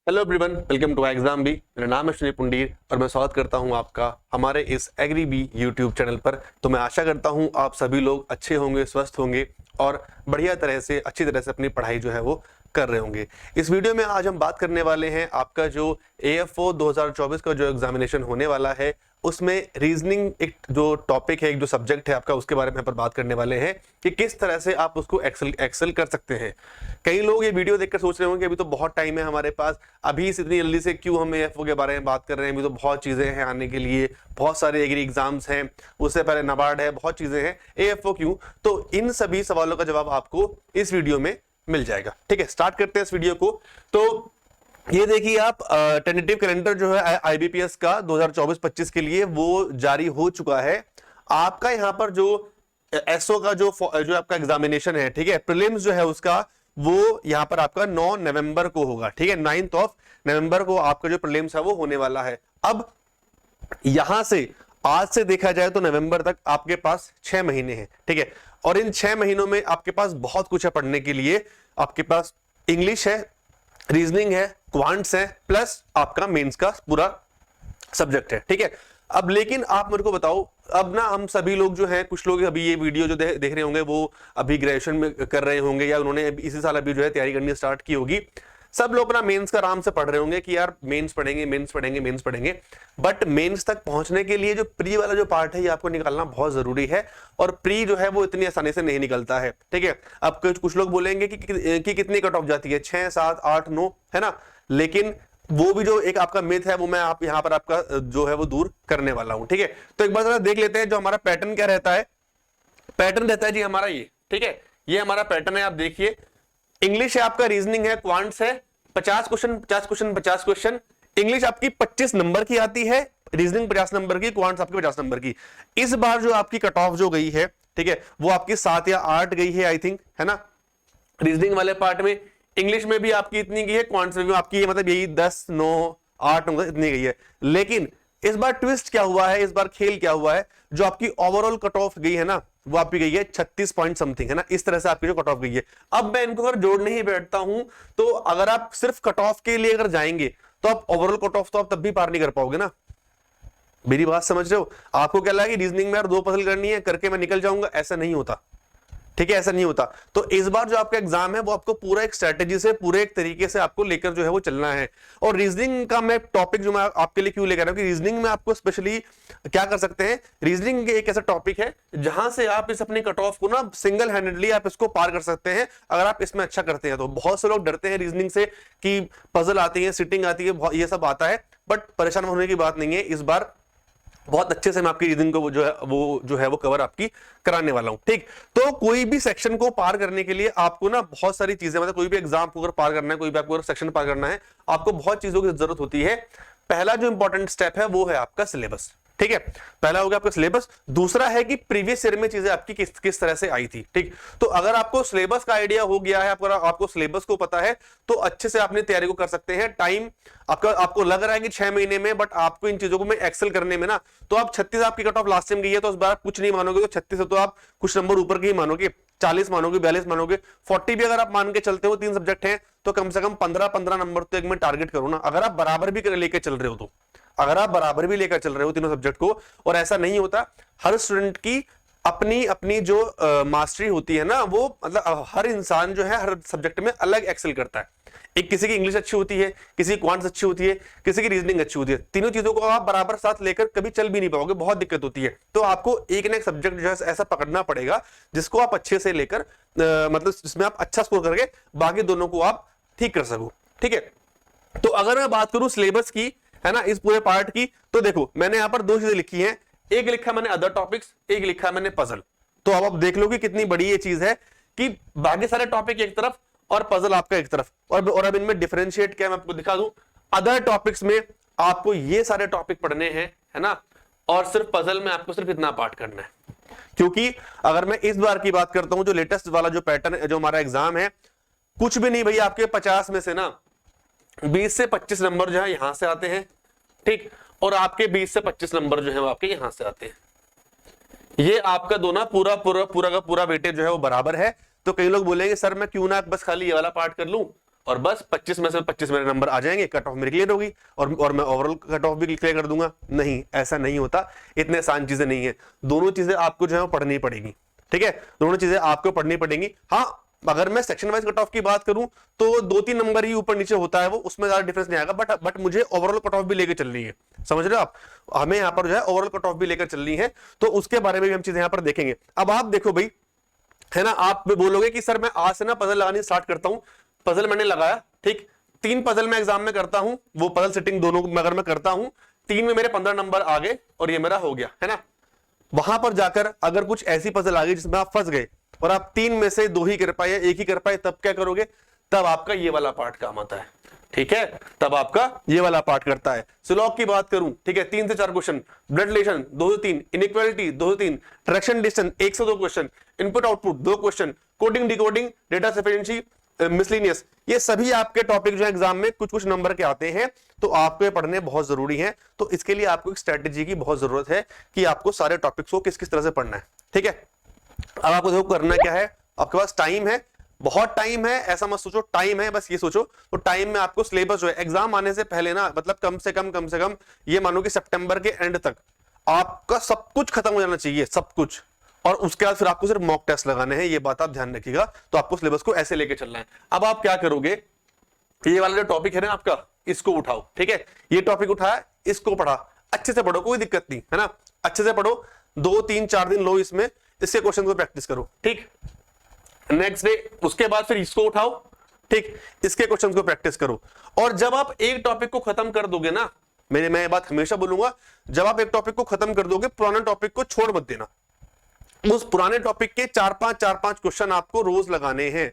Hello everyone, welcome to exam B. मेरा नाम है श्री पुंडीर और मैं स्वागत करता हूं आपका हमारे इस एग्री बी यूट्यूब चैनल पर। तो मैं आशा करता हूं आप सभी लोग अच्छे होंगे, स्वस्थ होंगे और बढ़िया तरह से अच्छी तरह से अपनी पढ़ाई जो है वो कर रहे होंगे। इस वीडियो में आज हम बात करने वाले हैं आपका जो AFO 2024 का जो एग्जामिनेशन होने वाला है उसमें रीजनिंग एक जो टॉपिक है, एक जो सब्जेक्ट है आपका, उसके बारे में यहाँ पर बात करने वाले हैं कि किस तरह से आप उसको एक्सेल कर सकते हैं। कई लोग ये वीडियो देखकर सोच रहे होंगे कि अभी तो बहुत टाइम है हमारे पास, अभी इतनी जल्दी से क्यों हम AFO के बारे में बात कर रहे हैं, अभी तो बहुत चीजें हैं आने के लिए, बहुत सारे एग्री एग्जाम्स हैं, उससे पहले नाबार्ड है, बहुत चीजें हैं, AFO क्यों? तो इन सभी सवालों का जवाब आपको इस वीडियो में मिल जाएगा। ठीक है, स्टार्ट करते हैं इस वीडियो को। तो ये देखिए आप, टेंटेटिव कैलेंडर जो है IBPS का 2024-25 के लिए वो जारी हो चुका है। आपका यहाँ पर जो एसओ का जो आपका एग्जामिनेशन है, ठीक है, प्रीलिम्स जो है उसका वो यहाँ पर आपका 9 नवंबर को होगा। ठीक है, 9 नवंबर को आपका जो प्रीलिम्स है वो होने वाला है। अब यहां से आज से देखा जाए तो नवंबर तक आपके पास 6 महीने हैं। ठीक है, और इन 6 महीनों में आपके पास बहुत कुछ है पढ़ने के लिए। आपके पास इंग्लिश है, रीजनिंग है, क्वांट्स है, प्लस आपका मेंस का पूरा सब्जेक्ट है। ठीक है, अब लेकिन आप मेरे को बताओ, अब ना हम सभी लोग जो हैं, कुछ लोग अभी ये वीडियो जो देख रहे होंगे वो अभी ग्रेजुएशन में कर रहे होंगे या उन्होंने इसी साल अभी जो है तैयारी करनी स्टार्ट की होगी। सब लोग अपना मेंस का आराम से पढ़ रहे होंगे कि यार मेंस पढ़ेंगे, मेंस पढ़ेंगे, मेंस पढ़ेंगे। बट मेंस तक पहुंचने के लिए जो प्री वाला जो पार्ट है ये आपको निकालना बहुत जरूरी है, और प्री जो है वो इतनी आसानी से नहीं निकलता है। ठीक है, अब कुछ लोग बोलेंगे कि कितनी कट ऑफ जाती है, 6, 7, 8, 9, है ना, लेकिन वो भी जो एक आपका मिथ है वो मैं आप यहां पर आपका जो है वो दूर करने वाला हूं। ठीक है, तो एक बार जरा देख लेते हैं जो हमारा पैटर्न क्या रहता है। पैटर्न रहता है जी हमारा ये, ठीक है, ये हमारा पैटर्न है। आप देखिए, इंग्लिश है आपका, रीजनिंग है, क्वांट्स है, 50 क्वेश्चन 50 क्वेश्चन 50 क्वेश्चन। इंग्लिश आपकी 25 नंबर की आती है, रीजनिंग 50 नंबर की, क्वांट्स आपकी 50 नंबर की। इस बार जो आपकी कट ऑफ जो गई है, ठीक है, वो आपकी 7 या 8 गई है आई थिंक, है ना, रीजनिंग वाले पार्ट में। इंग्लिश में भी आपकी इतनी गई है, क्वांट्स में भी आपकी मतलब यही 10, 9, 8 इतनी गई है। लेकिन इस बार ट्विस्ट क्या हुआ है, इस बार खेल क्या हुआ है, जो आपकी ओवरऑल कट ऑफ गई है ना वो आपकी गई है 36 पॉइंट समथिंग, है ना, इस तरह से आपकी जो कट ऑफ गई है। अब मैं इनको अगर जोड़ने ही बैठता हूं तो अगर आप सिर्फ कट ऑफ के लिए अगर जाएंगे तो आप ओवरऑल कट ऑफ तो आप तब भी पार नहीं कर पाओगे ना। मेरी बात समझ रहे हो? आपको क्या लगा कि रीजनिंग में यार 2 पजल करनी है, करके मैं निकल जाऊंगा, ऐसा नहीं होता। ठीक है, ऐसा नहीं होता। तो इस बार जो आपका एग्जाम है वो आपको पूरा एक स्ट्रेटेजी से, पूरे एक तरीके से आपको लेकर जो है वो चलना है। और रीजनिंग का मैं टॉपिक जो मैं आपके लिए क्यों लेकर आया हूं कि रीजनिंग में आपको स्पेशली क्या कर सकते हैं, रीजनिंग एक ऐसा टॉपिक है जहां से आप इस अपनी कट ऑफ को ना सिंगल हैंडेडली आप इसको पार कर सकते हैं अगर आप इसमें अच्छा करते हैं। तो बहुत से लोग डरते हैं रीजनिंग से कि पजल आती है, सिटिंग आती है, ये सब आता है, बट परेशान होने की बात नहीं है। इस बार बहुत अच्छे से मैं आपकी रीजनिंग को जो है वो कवर आपकी कराने वाला हूं। ठीक, तो कोई भी सेक्शन को पार करने के लिए आपको ना बहुत सारी चीजें, मतलब कोई भी एग्जाम को अगर पार करना है, कोई भी आपको सेक्शन पार करना है, आपको बहुत चीजों की जरूरत होती है। पहला जो इंपॉर्टेंट स्टेप है वो है आपका सिलेबस। ठीक है, पहला हो गया आपका सिलेबस। दूसरा है कि प्रीवियस ईयर में चीजें आपकी किस तरह से आई थी। ठीक, तो अगर आपको सिलेबस का आइडिया हो गया है, आपको सिलेबस को पता है, तो अच्छे से अपनी तैयारी को कर सकते हैं। टाइम आपको लग रहा है कि 6 महीने में, बट आपको इन चीजों को में एक्सेल करने में ना, तो आप 36 आपकी कट ऑफ लास्ट टाइम गई है, तो उस बार आप कुछ नहीं मानोगे, तो 36 से तो आप कुछ नंबर ऊपर के ही मानोगे, 40 मानोगे, 42 मानोगे, 40 भी अगर आप मान के चलते हो, 3 सब्जेक्ट हैं तो कम से कम 15-15 नंबर तो एक में टारगेट करो ना। अगर आप बराबर भी लेके चल रहे हो तो, अगर आप बराबर भी लेकर चल रहे हो तीनों सब्जेक्ट को, और ऐसा नहीं होता, हर स्टूडेंट की अपनी अपनी जो मास्टरी होती है ना, वो मतलब हर इंसान जो है हर सब्जेक्ट में अलग एक्सेल करता है। एक किसी की इंग्लिश अच्छी होती है, किसी की क्वांट्स अच्छी होती है, किसी की रीजनिंग अच्छी होती है। तीनों चीजों को आप बराबर साथ लेकर कभी चल भी नहीं पाओगे, बहुत दिक्कत होती है। तो आपको एक ना एक सब्जेक्ट जो है ऐसा पकड़ना पड़ेगा जिसको आप अच्छे से लेकर मतलब जिसमें आप अच्छा स्कोर करके बाकी दोनों को आप ठीक कर सको। ठीक है, तो अगर मैं बात करूं सिलेबस की, है ना, इस पूरे पार्ट की, तो देखो मैंने यहां पर 2 चीजें लिखी हैं। एक लिखा मैंने अदर टॉपिक्स, एक लिखा मैंने पजल। तो अब आप देख लो कि कितनी बड़ी ये चीज है कि बाकी सारे टॉपिक एक तरफ और पजल आपका एक तरफ, और अब इनमें डिफरेंशिएट क्या मैं आपको दिखा दूं। अदर टॉपिक्स में आपको ये सारे टॉपिक पढ़ने हैं, है ना, और सिर्फ पजल में आपको सिर्फ इतना पार्ट करना है। क्योंकि अगर मैं इस बार की बात करता हूं, जो लेटेस्ट वाला जो पैटर्न है, जो हमारा एग्जाम है, कुछ भी नहीं भैया, आपके 50 में से ना 20 से 25 नंबर जो है यहां से आते हैं। ठीक, और आपके 20 से 25 नंबर जो है वो आपके यहां से आते हैं। ये आपका दोनों पूरा पूरा पूरा का पूरा वेटेज जो है वो बराबर है। तो कई लोग बोलेंगे सर मैं क्यों ना बस खाली ये वाला पार्ट कर लूं और बस 25 में से 25 मेरे नंबर आ जाएंगे, कट ऑफ मेरी क्लियर होगी और मैं ओवरऑल कट ऑफ भी क्लियर कर दूंगा। नहीं, ऐसा नहीं होता, इतने आसान चीजें नहीं है। दोनों चीजें आपको जो है पढ़नी पड़ेगी, ठीक है, दोनों चीजें आपको पढ़नी पड़ेंगी। हाँ, अगर मैं सेक्शन वाइज कट ऑफ की बात करूं तो 2-3 नंबर ही ऊपर नीचे होता है, वो उसमें ज्यादा डिफरेंस नहीं आएगा, बट मुझे ओवरऑल कट ऑफ भी लेकर चल रही है, समझ रहे हो आप, हमें यहाँ पर जो है ओवरऑल कट ऑफ भी लेकर चल रही है, तो उसके बारे में भी हम चीजें यहाँ पर देखेंगे। अब आप देखो भाई, है ना, आप बोलोगे कि सर मैं आज से ना पजल लगानी स्टार्ट करता हूं। पजल मैंने लगाया, ठीक, 3 पजल मैं एग्जाम में करता हूं, वो पजल सेटिंग दोनों अगर मैं करता हूं, 3 में मेरे 15 नंबर आ गए और ये मेरा हो गया, है ना। वहां पर जाकर अगर कुछ ऐसी पजल आ गई जिसमें आप फंस गए और आप 3 में से 2 ही कर पाए या 1 ही कर पाए, तब क्या करोगे? तब आपका ये वाला पार्ट काम आता है, ठीक है, तब आपका ये वाला पार्ट करता है। सिलॉग की बात करूं, ठीक है, 3 से 4 क्वेश्चन, ब्लड रिलेशन 2 से 3, इनइक्वालिटी 2 से 3, डायरेक्शन डिस्टेंस 1 से 2 question, input output 2 question, coding decoding, data sufficiency, miscellaneous, ये सभी आपके टॉपिक जो एग्जाम में कुछ कुछ नंबर के आते हैं, तो आपको ये पढ़ने बहुत जरूरी है। तो इसके लिए आपको एक स्ट्रेटेजी की बहुत जरूरत है कि आपको सारे टॉपिक्स को किस किस तरह से पढ़ना है, ठीक है। अब आपको देखो करना क्या है, आपके पास टाइम है, बहुत टाइम है, ऐसा मत सोचो टाइम है, बस ये सोचो तो टाइम में आपको सिलेबस जो है एग्जाम आने से पहले ना, मतलब कम से कम ये मानो कि सितंबर के एंड तक आपका सब कुछ खत्म हो जाना चाहिए, सब कुछ, और उसके बाद फिर आपको सिर्फ मॉक टेस्ट लगाने हैं, ये बात आप ध्यान रखिएगा। तो आपको सिलेबस को ऐसे लेके चलना है। अब आप क्या करोगे, ये वाला जो टॉपिक है ना आपका, इसको उठाओ, ठीक है, ये टॉपिक उठाया, इसको पढ़ा, अच्छे से पढ़ो, कोई दिक्कत नहीं है ना, अच्छे से पढ़ो, 2-3-4 दिन लो इसमें, इसके क्वेश्चन को प्रैक्टिस करो, ठीक। नेक्स्ट डे उसके बाद फिर इसको उठाओ, ठीक, इसके क्वेश्चन को प्रैक्टिस करो। और जब आप एक टॉपिक को खत्म कर दोगे ना, मैं ये बात हमेशा बोलूंगा, जब आप एक टॉपिक को खत्म कर दोगे, पुराने टॉपिक को छोड़ मत देना। उस पुराने टॉपिक के 4-5 क्वेश्चन आपको रोज लगाने हैं।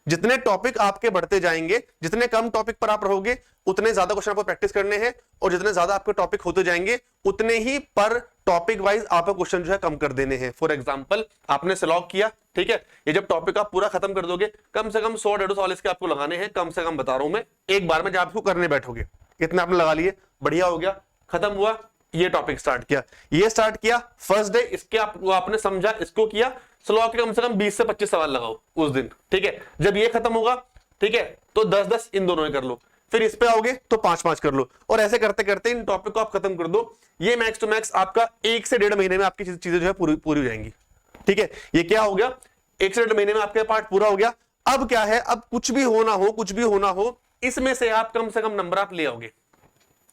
जितने टॉपिक आपके बढ़ते जाएंगे, जितने कम टॉपिक पर आप रहोगे, उतने ज्यादा क्वेश्चन आपको प्रैक्टिस करने हैं, और जितने ज्यादा आपके टॉपिक होते जाएंगे, उतने ही पर टॉपिक वाइज आपको क्वेश्चन जो है कम कर देने हैं। फॉर एग्जांपल, आपने सिलॉग किया, ठीक है, ये जब टॉपिक आप पूरा खत्म कर दोगे, कम से कम 100-150 सवाल इसके आपको लगाने हैं, कम से कम बता रहा हूं मैं, एक बार में जब आपको करने बैठोगे, कितने आपने लगा लिए, बढ़िया हो गया, खत्म हुआ, ये टॉपिक स्टार्ट किया, ये स्टार्ट किया फर्स्ट डे, इसके आपने समझा, इसको किया, स्लॉग के कम से कम 20 से 25 सवाल लगाओ उस दिन, ठीक है। जब ये खत्म होगा, ठीक है, तो 10-10 इन दोनों ही कर लो, फिर इस पे आओगे तो 5-5 कर लो, और ऐसे करते करते इन टॉपिक को आप खत्म कर दो। ये मैक्स टू मैक्स आपका 1 से 1.5 महीने में आपकी चीजें जो है पूरी हो जाएंगी, ठीक है। ये क्या हो गया, 1 से 1.5 महीने में आपका पार्ट पूरा हो गया। अब क्या है, अब कुछ भी होना हो, इसमें से आप कम से कम नंबर आप ले आओगे,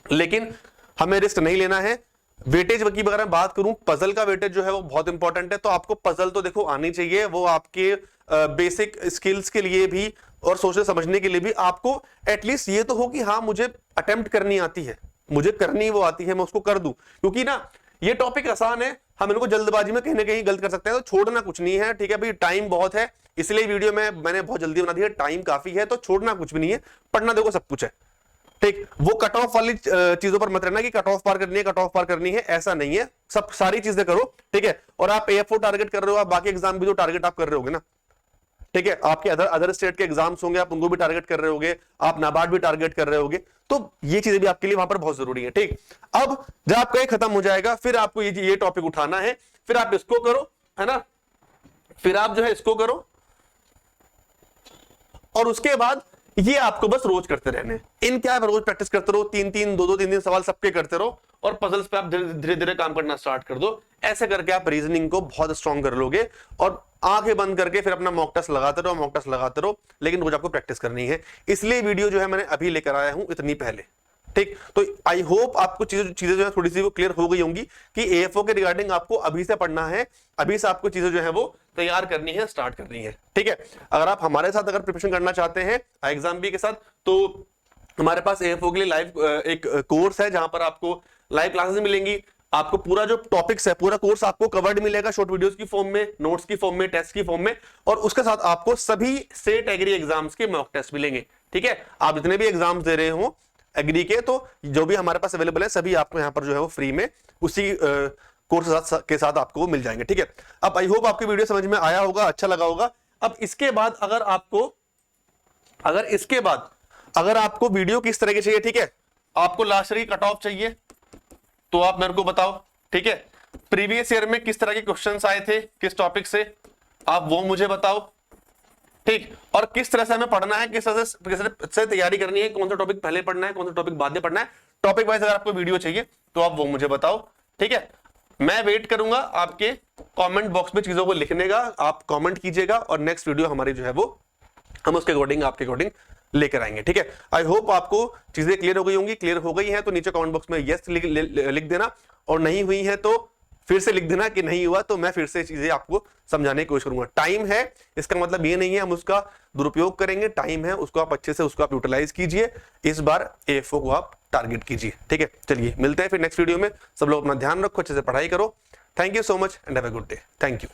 लेकिन हमें रिस्क नहीं लेना है। वेटेज की अगर मैं बात करूं, पजल का वेटेज जो है वो बहुत इंपॉर्टेंट है। तो आपको पजल तो देखो आनी चाहिए, वो आपके बेसिक स्किल्स के लिए भी और सोचने समझने के लिए भी आपको एटलीस्ट ये तो हो कि हाँ मुझे अटेम्प्ट करनी आती है, मुझे करनी वो आती है, मैं उसको कर दूं। क्योंकि ना ये टॉपिक आसान है, हम इनको जल्दबाजी में कहीं ना कहीं गलत कर सकते हैं, तो छोड़ना कुछ नहीं है, ठीक है भाई, टाइम बहुत है, इसलिए वीडियो में मैंने बहुत जल्दी बना दिया, टाइम काफी है, तो छोड़ना कुछ भी नहीं है, पढ़ना देखो सब कुछ है, ठीक। वो कट ऑफ वाली चीजों पर मत रहना कि कट ऑफ पार करनी है, ऐसा नहीं है, सब सारी चीजें करो, ठीक है। और आप AF4 टारगेट कर रहे हो, आप बाकी एग्जाम भी जो टारगेट आप कर रहे होगे ना, ठीक है, आपके अदर स्टेट के एग्जाम्स होंगे, आप उनको भी टारगेट कर रहे होगे, आप नाबार्ड भी टारगेट कर रहे होगे, तो ये चीजें भी आपके लिए वहां पर बहुत जरूरी है, ठीक। अब जब आपका ये खत्म हो जाएगा, फिर आपको ये टॉपिक उठाना है, फिर आप इसको करो, है ना, फिर आप जो है इसको करो, और उसके बाद ये आपको बस रोज करते रहने, इन क्या रोज प्रैक्टिस करते रहो, 3-3, 2-2, 3-3 सवाल सबके करते रहो, और पजल्स पे आप धीरे धीरे काम करना स्टार्ट कर दो। ऐसे करके आप रीजनिंग को बहुत स्ट्रॉन्ग कर लोगे, और आंखें बंद करके फिर अपना मॉक टेस्ट लगाते रहो, लेकिन रोज आपको प्रैक्टिस करनी है। इसलिए वीडियो जो है मैंने अभी लेकर आया हूं इतनी पहले, ठीक। तो आई होप आपको चीजें जो है थोड़ी सी वो क्लियर हो गई होंगी कि AFO के रिगार्डिंग आपको अभी से पढ़ना है, अभी से आपको चीजें जो है वो तैयार करनी है, स्टार्ट करनी है, ठीक है। अगर आप हमारे साथ अगर प्रिपरेशन करना चाहते हैं एग्जाम बी के साथ, तो हमारे पास AFO के लिए लाइव एक कोर्स है, जहां पर आपको लाइव क्लासेस मिलेंगी, आपको पूरा जो टॉपिक्स है, पूरा कोर्स आपको कवर्ड मिलेगा, शॉर्ट वीडियोस की फॉर्म में, नोट्स की फॉर्म में, टेस्ट की फॉर्म में, और उसके साथ आपको सभी सेट एग्री एग्जाम्स के मॉक टेस्ट मिलेंगे, ठीक है। आप जितने भी एग्जाम्स दे रहे हो एग्री के, तो जो भी हमारे पास अवेलेबल है सभी आपको यहाँ पर जो है वो फ्री में उसी कोर्स के साथ आपको मिल जाएंगे, ठीक है। अब आई होप आपकी वीडियो समझ में आया होगा, अच्छा लगा होगा। अब इसके बाद अगर आपको वीडियो किस तरह की चाहिए, ठीक है, आपको लास्ट ईयर की कट ऑफ चाहिए तो आप मेरे को बताओ, ठीक है। प्रीवियस ईयर में किस तरह के क्वेश्चंस आए थे, किस टॉपिक से, आप वो मुझे बताओ, ठीक, और किस तरह से हमें पढ़ना है, किस तरह से तैयारी करनी है, कौन सा टॉपिक पहले पढ़ना है, कौन सा टॉपिक बाद में पढ़ना है, टॉपिक वाइज अगर आपको वीडियो चाहिए तो आप वो मुझे बताओ। ठीक है, मैं वेट करूंगा आपके कमेंट बॉक्स में चीजों को लिखने का, आप कमेंट कीजिएगा और नेक्स्ट वीडियो हमारी जो है वो हम उसके अकॉर्डिंग आपके अकॉर्डिंग लेकर आएंगे। ठीक है, आई होप आपको चीजें क्लियर हो गई होंगी। क्लियर हो गई है तो नीचे कमेंट बॉक्स में यस लिख देना, और नहीं हुई है तो फिर से लिख देना कि नहीं हुआ, तो मैं फिर से चीजें आपको समझाने की कोशिश करूंगा। टाइम है, इसका मतलब ये नहीं है हम उसका दुरुपयोग करेंगे, टाइम है उसको आप अच्छे से उसको आप यूटिलाइज कीजिए, इस बार AFO को आप टारगेट कीजिए। ठीक है, चलिए मिलते हैं फिर नेक्स्ट वीडियो में। सब लोग अपना ध्यान रखो, अच्छे से पढ़ाई करो। Thank you so much and have a good day. Thank you.